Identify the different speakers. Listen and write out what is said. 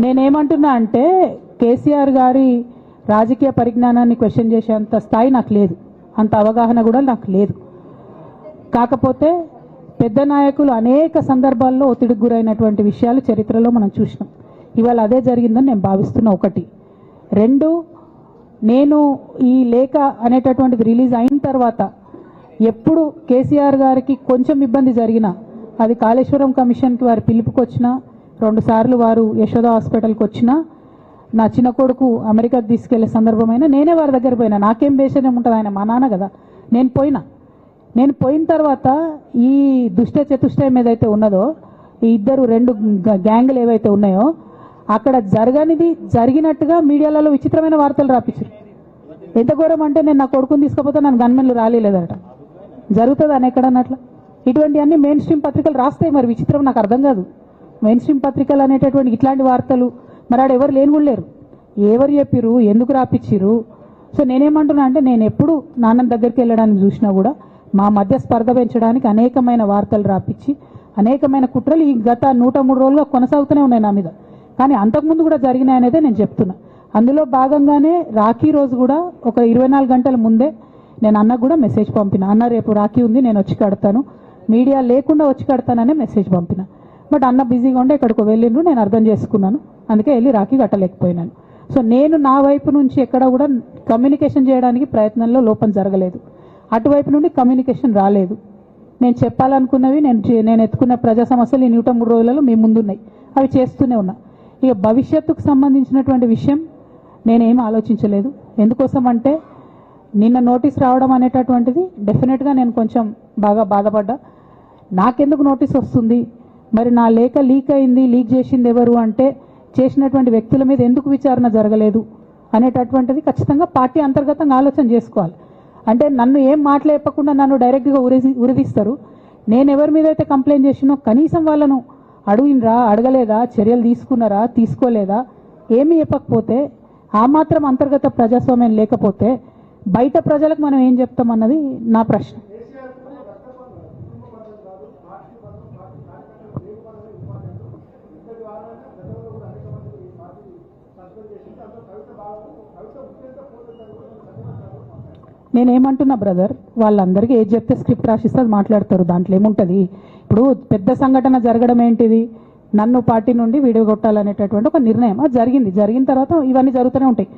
Speaker 1: నేనేమంటున్నా అంటే కేసీఆర్ గారి రాజకీయ పరిజ్ఞానాన్ని క్వశ్చన్ చేసేంత స్థాయి నాకు లేదు, అంత అవగాహన కూడా నాకు లేదు. కాకపోతే పెద్ద నాయకులు అనేక సందర్భాల్లో ఒత్తిడికి గురైనటువంటి విషయాలు చరిత్రలో మనం చూసినాం. ఇవాళ అదే జరిగిందని నేను భావిస్తున్నా. ఒకటి. రెండు, నేను ఈ లేఖ అనేటటువంటిది రిలీజ్ అయిన తర్వాత ఎప్పుడు కేసీఆర్ గారికి కొంచెం ఇబ్బంది జరిగినా, అది కాళేశ్వరం కమిషన్కి వారి పిలుపుకొచ్చినా, 2 సార్లు వారు యశోద హాస్పిటల్కి వచ్చినా, నా చిన్న కొడుకు అమెరికాకి తీసుకెళ్లే సందర్భమైనా నేనే వారి దగ్గర పోయినా. నాకేం బేషణం ఉంటుంది, ఆయన మా నాన్న కదా. నేను పోయిన తర్వాత ఈ దుష్ట చతుష్టయం ఏదైతే ఉన్నదో, ఈ ఇద్దరు 2 గ్యాంగులు ఏవైతే ఉన్నాయో, అక్కడ జరగనిది జరిగినట్టుగా మీడియాలలో విచిత్రమైన వార్తలు రాపించారు. ఎంత ఘోరం అంటే, నేను నా కొడుకుని తీసుకపోతే నన్ను గన్మెన్లు రాలేదట. జరుగుతుంది అని ఎక్కడన్నట్ల. ఇటువంటివన్నీ మెయిన్ స్ట్రీమ్ పత్రికలు రాస్తాయి. మరి విచిత్రం నాకు అర్థం కాదు. మెయిన్ స్ట్రీమ్ పత్రికలు అనేటటువంటి ఇట్లాంటి వార్తలు మరి ఆడ ఎవరు లేని కూడా లేరు. ఎవరు చెప్పిరు, ఎందుకు రాపిచ్చిరు? సో నేనేమంటున్నా అంటే, నేను ఎప్పుడు నాన్న దగ్గరికి వెళ్ళడానికి చూసినా కూడా మా మధ్య స్పర్ధ పెంచడానికి అనేకమైన వార్తలు రాపించి, అనేకమైన కుట్రలు ఈ గత 103 రోజులుగా కొనసాగుతూనే ఉన్నాయి నా మీద. కానీ అంతకుముందు కూడా జరిగినాయనేదే నేను చెప్తున్నా. అందులో భాగంగానే రాఖీ రోజు కూడా ఒక 24 గంటల ముందే నేను అన్నకు కూడా మెసేజ్ పంపిన. అన్న రేపు రాఖీ ఉంది, నేను వచ్చి కడతాను, మీడియా లేకుండా వచ్చి కడతాననే మెసేజ్ పంపిన. బట్ అన్న బిజీగా ఉండే ఎక్కడికో వెళ్ళిండ్రు, నేను అర్థం చేసుకున్నాను. అందుకే వెళ్ళి రాఖీ కట్టలేకపోయినాను. సో నేను నా వైపు నుంచి ఎక్కడ కూడా కమ్యూనికేషన్ చేయడానికి ప్రయత్నంలో లోపం జరగలేదు. అటువైపు నుండి కమ్యూనికేషన్ రాలేదు. నేను చెప్పాలనుకున్నవి, నేను ఎత్తుకున్న ప్రజా సమస్యలు ఈ 103 రోజులలో మీ ముందున్నాయి. అవి చేస్తూనే ఉన్నా. ఇక భవిష్యత్తుకు సంబంధించినటువంటి విషయం నేనేం ఆలోచించలేదు. ఎందుకోసం అంటే, నిన్న నోటీస్ రావడం అనేటటువంటిది డెఫినెట్గా నేను కొంచెం బాగా బాధపడ్డా. నాకెందుకు నోటీస్ వస్తుంది, మరి నా లేఖ లీక్ అయింది, లీక్ చేసింది ఎవరు అంటే, చేసినటువంటి వ్యక్తుల మీద ఎందుకు విచారణ జరగలేదు అనేటటువంటిది ఖచ్చితంగా పార్టీ అంతర్గతంగా ఆలోచన చేసుకోవాలి. అంటే నన్ను ఏం మాట్లాడకుండా నన్ను డైరెక్ట్గా ఉరిదీస్తారు. నేను ఎవరి మీద అయితే కంప్లైంట్ చేసినో కనీసం వాళ్ళను అడిగినరా, అడగలేదా, చర్యలు తీసుకున్నారా, తీసుకోలేదా, ఏమీ చెప్పకపోతే, ఆ మాత్రం అంతర్గత ప్రజాస్వామ్యం లేకపోతే బయట ప్రజలకు మనం ఏం చెప్తామన్నది నా ప్రశ్న. నేనేమంటున్నా బ్రదర్, వాళ్ళందరికీ ఏది చెప్తే స్క్రిప్ట్ రాసిస్తే అది మాట్లాడతారు. దాంట్లో ఏముంటుంది? ఇప్పుడు పెద్ద సంఘటన జరగడం ఏంటిది, నన్ను పార్టీ నుండి వీడియో కొట్టాలనేటటువంటి ఒక నిర్ణయం అది జరిగింది. జరిగిన తర్వాత ఇవన్నీ జరుగుతూనే ఉంటాయి.